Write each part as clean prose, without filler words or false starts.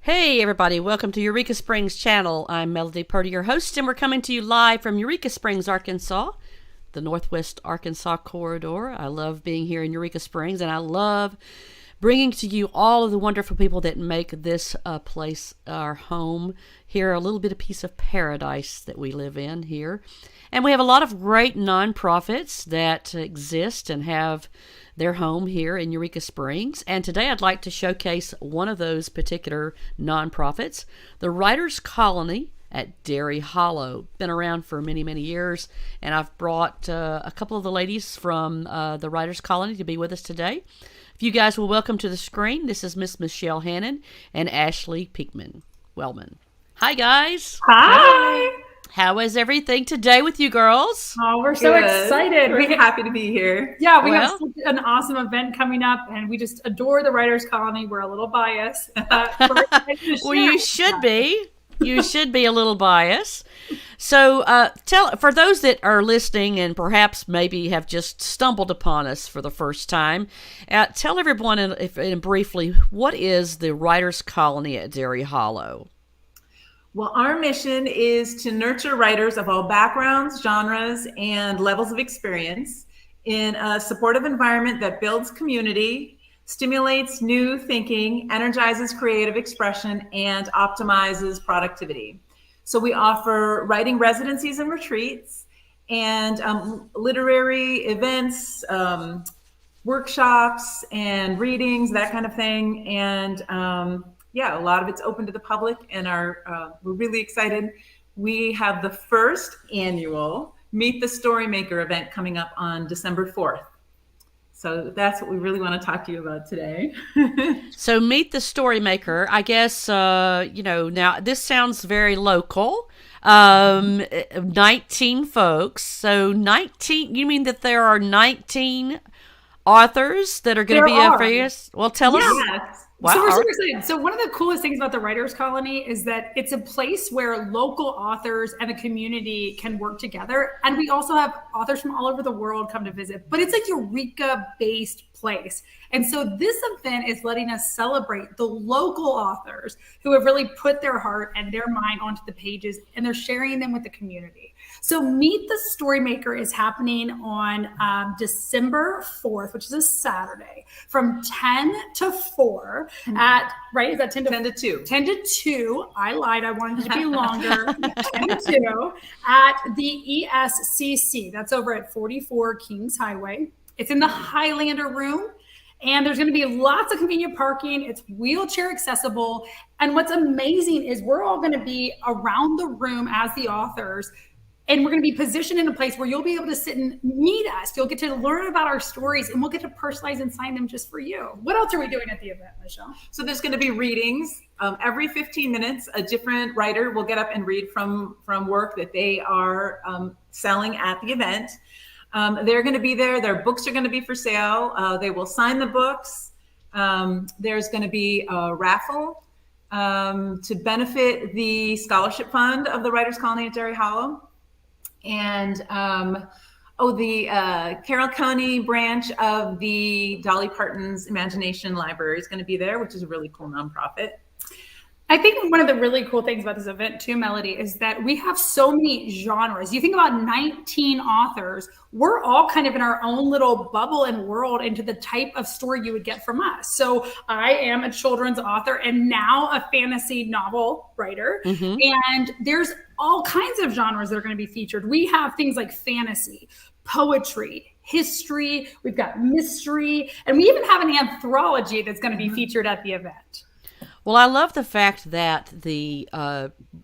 Hey everybody, welcome to Eureka Springs channel. I'm Melody Purdy, your host, and we're coming to you live from Eureka Springs, Arkansas, the Northwest Arkansas corridor. I love being here in Eureka Springs, and I love bringing to you all of the wonderful people that make this place our home here, a little bit of piece of paradise that we live in here. And we have a lot of great nonprofits that exist and have their home here in Eureka Springs. And today I'd like to showcase one of those particular nonprofits, the Writers Colony at Dairy Hollow. Been around for many, many years, and I've brought a couple of the ladies from the Writers Colony to be with us today. If you guys will welcome to the screen, this is Miss Michelle Hannon and Ashley Pikman Wellman. Hi, guys. Hi. How is everything today with you girls? Oh, we're so excited. We're happy to be here. Yeah, we have such an awesome event coming up, and we just adore the Writers Colony. We're a little biased. Well, you should be. You should be a little biased. So for those that are listening and perhaps maybe have just stumbled upon us for the first time, tell everyone in briefly, what is the Writers Colony at Dairy Hollow? Well, our mission is to nurture writers of all backgrounds, genres, and levels of experience in a supportive environment that builds community, stimulates new thinking, energizes creative expression, and optimizes productivity. So we offer writing residencies and retreats, and literary events, workshops, and readings, that kind of thing. And yeah, a lot of it's open to the public, and we're really excited. We have the first annual Meet the Storymaker event coming up on December 4th. So that's what we really want to talk to you about today. So Meet the Storymaker, I guess, now this sounds very local. 19 folks. So 19, you mean that there are 19 authors that are going to be up for you? Well, tell us. Wow. So we're super excited. So one of the coolest things about the Writers Colony is that it's a place where local authors and the community can work together. And we also have authors from all over the world come to visit, but it's like Eureka-based place. And so this event is letting us celebrate the local authors who have really put their heart and their mind onto the pages, and they're sharing them with the community. So Meet the Storymaker is happening on December 4th, which is a Saturday, from 10 to 4 at, right? Is that 10 to 2? 10 to 2. I lied. I wanted it to be longer. 10 to 2 at the ESCC. That's over at 44 Kings Highway. It's in the Highlander room. And there's going to be lots of convenient parking. It's wheelchair accessible. And what's amazing is we're all going to be around the room as the authors. And we're going to be positioned in a place where you'll be able to sit and meet us. You'll get to learn about our stories, and we'll get to personalize and sign them just for you. What else are we doing at the event, Michelle? So there's going to be readings. Every 15 minutes, a different writer will get up and read from work that they are selling at the event. They're going to be there. Their books are going to be for sale. They will sign the books. There's going to be a raffle to benefit the scholarship fund of the Writers Colony at Dairy Hollow. And the Carroll County branch of the Dolly Parton's Imagination Library is going to be there, which is a really cool nonprofit. I think one of the really cool things about this event too, Melody, is that we have so many genres. You think about 19 authors, we're all kind of in our own little bubble and world into the type of story you would get from us. So I am a children's author and now a fantasy novel writer. Mm-hmm. And there's all kinds of genres that are going to be featured. We have things like fantasy, poetry, history, we've got mystery, and we even have an anthology that's going to be featured at the event. Well, I love the fact that the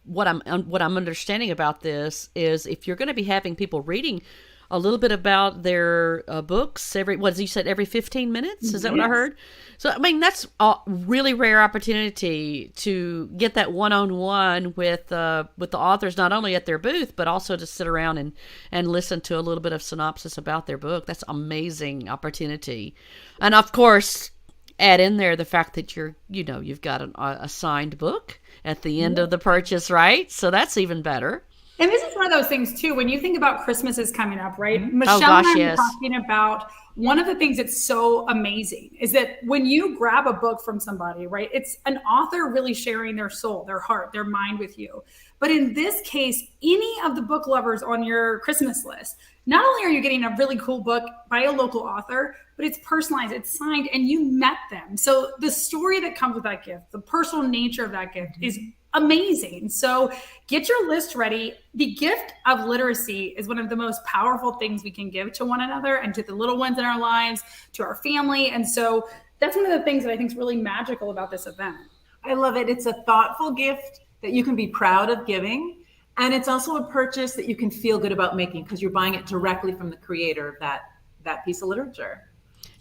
what I'm understanding about this is if you're going to be having people reading a little bit about their books every 15 minutes? Is that what I heard? So, I mean, that's a really rare opportunity to get that one-on-one with the authors, not only at their booth, but also to sit around and listen to a little bit of synopsis about their book. That's an amazing opportunity. And of course, add in there the fact that you've got a signed book at the end of the purchase, right? So that's even better. And this is one of those things too, when you think about Christmas is coming up, right? Oh Michelle gosh, and I were yes. talking about one of the things that's so amazing is that when you grab a book from somebody, right, it's an author really sharing their soul, their heart, their mind with you. But in this case, any of the book lovers on your Christmas list, not only are you getting a really cool book by a local author, but it's personalized, it's signed, and you met them. So the story that comes with that gift, the personal nature of that gift is amazing. So get your list ready. The gift of literacy is one of the most powerful things we can give to one another and to the little ones in our lives, to our family. And so that's one of the things that I think is really magical about this event. I love it. It's a thoughtful gift that you can be proud of giving. And it's also a purchase that you can feel good about making because you're buying it directly from the creator of that piece of literature.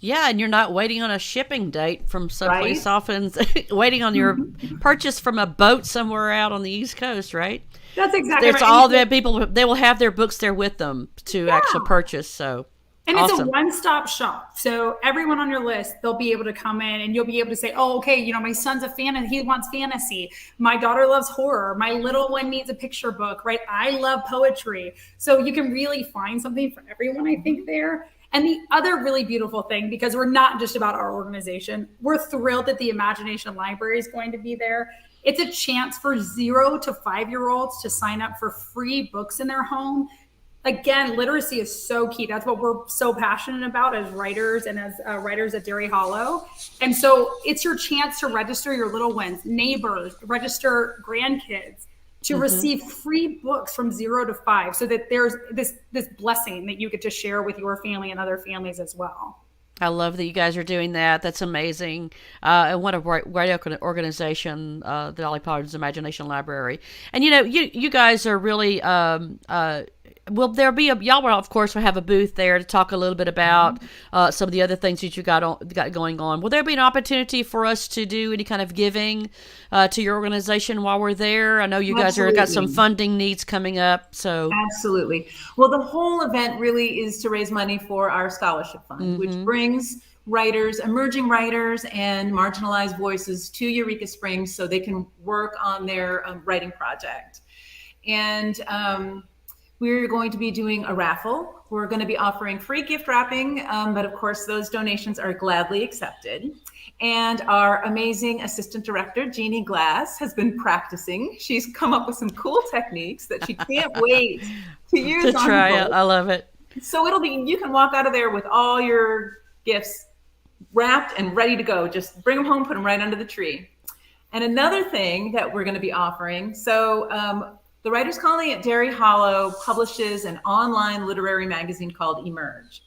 Yeah, and you're not waiting on a shipping date from someplace Right. off and waiting on your purchase from a boat somewhere out on the East Coast, right? That's exactly There's right. all the people, they will have their books there with them to actually purchase. So And it's awesome. a one-stop shop. So everyone on your list, they'll be able to come in and you'll be able to say, oh, okay, you know, my son's a fan and he wants fantasy. My daughter loves horror. My little one needs a picture book, right? I love poetry. So you can really find something for everyone, I think, there. And the other really beautiful thing, because we're not just about our organization, we're thrilled that the Imagination Library is going to be there. It's a chance for 0 to 5-year-olds to sign up for free books in their home. Again, literacy is so key. That's what we're so passionate about as writers and as writers at Dairy Hollow. And so it's your chance to register your little ones, neighbors, register grandkids to receive free books from 0 to 5 so that there's this blessing that you get to share with your family and other families as well. I love that you guys are doing that. That's amazing. And what a great organization, the Dolly Parton's Imagination Library. And you know, you guys are really will there be y'all will of course will have a booth there to talk a little bit about some of the other things that you got going on. Will there be an opportunity for us to do any kind of giving to your organization while we're there? I know you guys are got some funding needs coming up. So Absolutely. Well, the whole event really is to raise money for our scholarship fund, which brings writers, emerging writers, and marginalized voices to Eureka Springs so they can work on their writing project. And we're going to be doing a raffle. We're going to be offering free gift wrapping, but of course those donations are gladly accepted. And our amazing assistant director, Jeannie Glass, has been practicing. She's come up with some cool techniques that she can't wait to use to on try her it. book. I love it. So you can walk out of there with all your gifts wrapped and ready to go. Just bring them home, put them right under the tree. And another thing that we're going to be offering, the Writers Colony at Dairy Hollow publishes an online literary magazine called Emerge.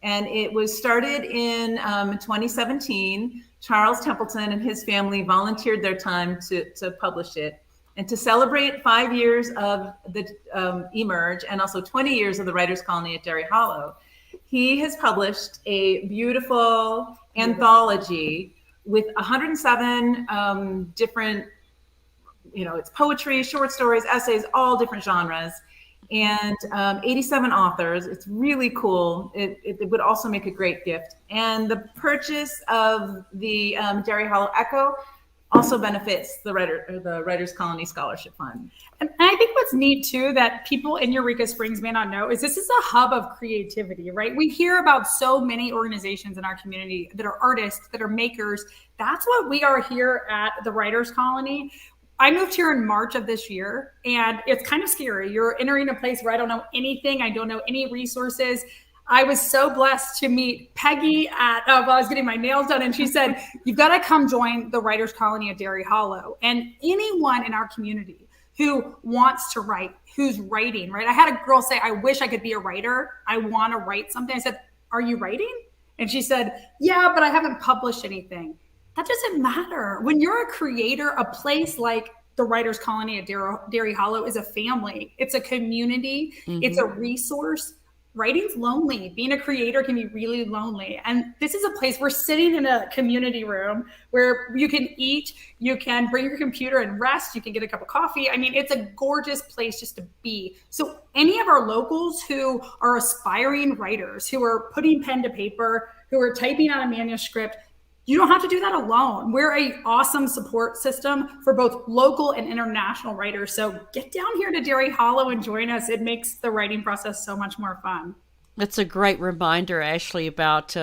And it was started in 2017. Charles Templeton and his family volunteered their time to publish it. And to celebrate 5 years of the Emerge and also 20 years of the Writers Colony at Dairy Hollow, he has published a beautiful anthology with 107 different, it's poetry, short stories, essays, all different genres, and 87 authors. It's really cool. It would also make a great gift. And the purchase of the Dairy Hollow Echo also benefits the Writers Colony Scholarship Fund. And I think what's neat too that people in Eureka Springs may not know is this is a hub of creativity, right? We hear about so many organizations in our community that are artists, that are makers. That's what we are here at the Writers Colony. I moved here in March of this year, and it's kind of scary. You're entering a place where I don't know anything. I don't know any resources. I was so blessed to meet Peggy while I was getting my nails done. And she said, you've got to come join the Writers Colony at Dairy Hollow. And anyone in our community who wants to write, who's writing, right? I had a girl say, I wish I could be a writer. I want to write something. I said, are you writing? And she said, yeah, but I haven't published anything. That doesn't matter. When you're a creator, a place like the Writers Colony at Dairy Hollow is a family. It's a community. It's a resource. Writing's lonely. Being a creator can be really lonely. And this is a place we're sitting in a community room where you can eat, you can bring your computer and rest, you can get a cup of coffee. I mean, it's a gorgeous place just to be. So any of our locals who are aspiring writers, who are putting pen to paper, who are typing out a manuscript, You don't have to do that alone. We're a awesome support system for both local and international writers. So get down here to Dairy Hollow and join us. It makes the writing process so much more fun. That's a great reminder, Ashley, about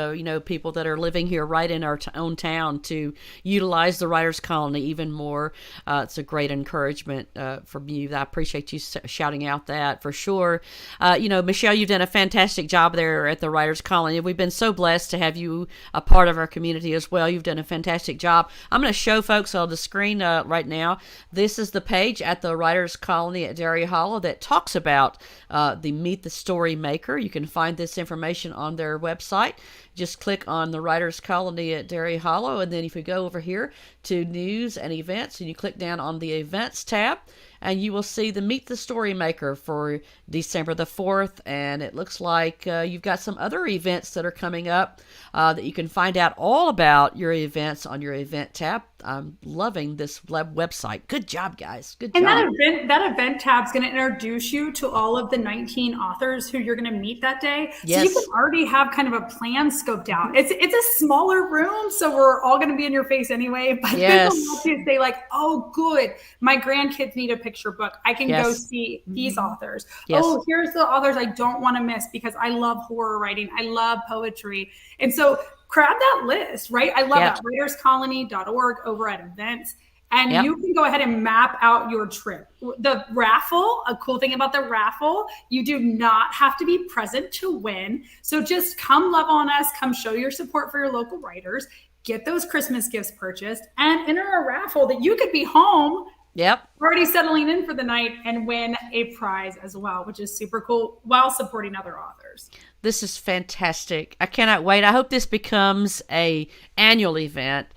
people that are living here right in our own town to utilize the Writers Colony even more. It's a great encouragement from you. I appreciate you shouting out that for sure. Michelle, you've done a fantastic job there at the Writers Colony. We've been so blessed to have you a part of our community as well. You've done a fantastic job. I'm going to show folks on the screen right now. This is the page at the Writers Colony at Dairy Hollow that talks about the Meet the Story Maker. You can find this information on their website. Just click on the Writers Colony at Dairy Hollow, and then if you go over here to news and events, and you click down on the events tab, and you will see the Meet the Story Maker for December the 4th. And it looks like you've got some other events that are coming up that you can find out all about your events on your event tab. I'm loving this website. Good job, guys. Good job. And that event tab is going to introduce you to all of the 19 authors who you're going to meet that day. Yes. So you can already have kind of a plan scoped out. It's a smaller room, so we're all going to be in your face anyway. But yes. This will help you say like, oh, good, my grandkids need a picture book. I can go see these authors. Yes. Oh, here's the authors I don't want to miss because I love horror writing. I love poetry. And so grab that list, right? I love that. writerscolony.org over at events. And you can go ahead and map out your trip. The raffle, a cool thing about the raffle, you do not have to be present to win. So just come love on us, come show your support for your local writers, get those Christmas gifts purchased, and enter a raffle that you could be home already settling in for the night and win a prize as well, which is super cool while supporting other authors. This is fantastic. I cannot wait. I hope this becomes a annual event.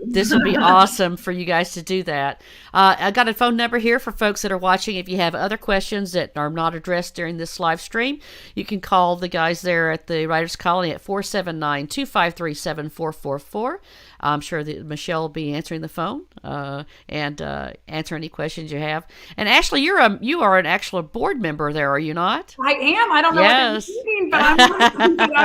This would be awesome for you guys to do that. I got a phone number here for folks that are watching. If you have other questions that are not addressed during this live stream, you can call the guys there at the Writers Colony at 479-253-7444. I'm sure that Michelle will be answering the phone and answer any questions you have. And Ashley, you are an actual board member there, are you not? I am. I don't know what that means, but I'm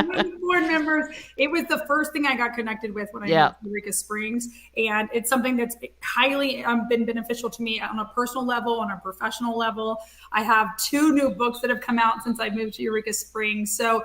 one of the board members. It was the first thing I got connected with when I moved to Eureka Springs, and it's something that's highly been beneficial to me on a personal level, on a professional level. I have 2 new books that have come out since I moved to Eureka Springs, so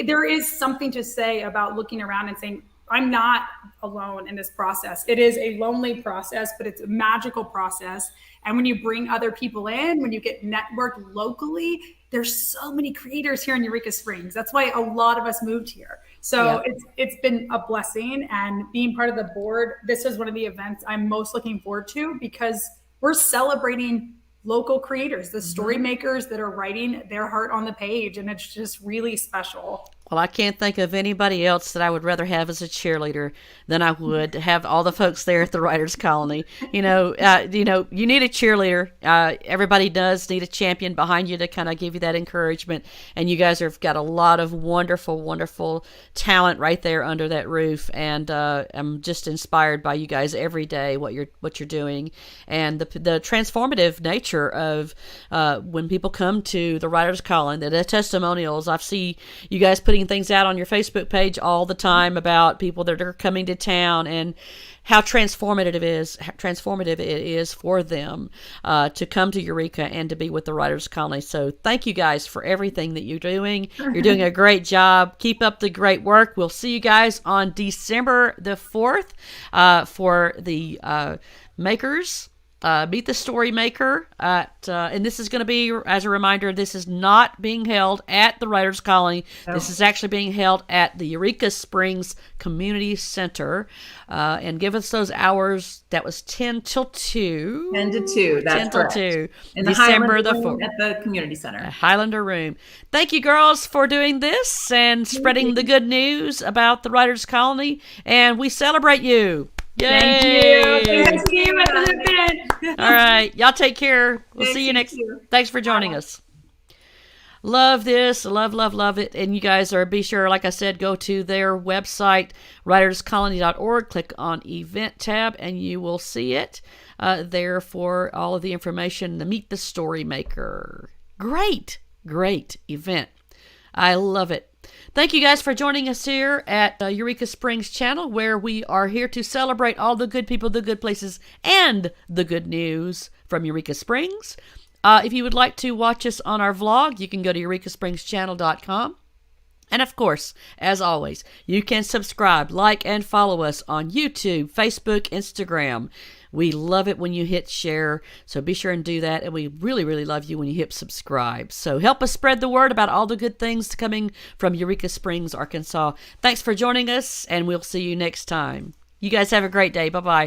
there is something to say about looking around and saying, I'm not alone in this process. It is a lonely process, but it's a magical process. And when you bring other people in, when you get networked locally, there's so many creators here in Eureka Springs. That's why a lot of us moved here. So it's been a blessing. And being part of the board, this is one of the events I'm most looking forward to because we're celebrating local creators, the story makers that are writing their heart on the page. And it's just really special. Well, I can't think of anybody else that I would rather have as a cheerleader than I would have all the folks there at the Writers Colony. You need a cheerleader. Everybody does need a champion behind you to kind of give you that encouragement. And you guys have got a lot of wonderful, wonderful talent right there under that roof. And I'm just inspired by you guys every day, what you're doing, and the transformative nature of when people come to the Writers Colony, the testimonials. I see you guys putting things out on your Facebook page all the time about people that are coming to town and how transformative it is for them to come to Eureka and to be with the Writers Colony. So thank you guys for everything that you're doing. You're doing a great job. Keep up the great work. We'll see you guys on December the 4th for the makers. Meet the Story Maker and this is going to be, as a reminder, this is not being held at the Writers Colony. This is actually being held at the Eureka Springs Community Center. And give us those hours. That was 10 till 2. 10 to 2. That's 10 correct. till 2. In December the Room 4th. at the Community Center. Highlander Room. Thank you, girls, for doing this and spreading the good news about the Writers Colony. And we celebrate you. Yay! Thank you. Thank you. All right. Y'all take care. We'll see you next. Thanks for joining us. Love this. Love it. And you guys be sure, like I said, go to their website, writerscolony.org. Click on event tab and you will see it there for all of the information. The Meet the Story Maker. Great event. I love it. Thank you guys for joining us here at Eureka Springs channel, where we are here to celebrate all the good people, the good places, and the good news from Eureka Springs. If you would like to watch us on our vlog, you can go to eurekasprings.channel.com. And of course, as always, you can subscribe, like, and follow us on YouTube, Facebook, Instagram. We love it when you hit share, so be sure and do that. And we really, really love you when you hit subscribe. So help us spread the word about all the good things coming from Eureka Springs, Arkansas. Thanks for joining us, and we'll see you next time. You guys have a great day. Bye-bye.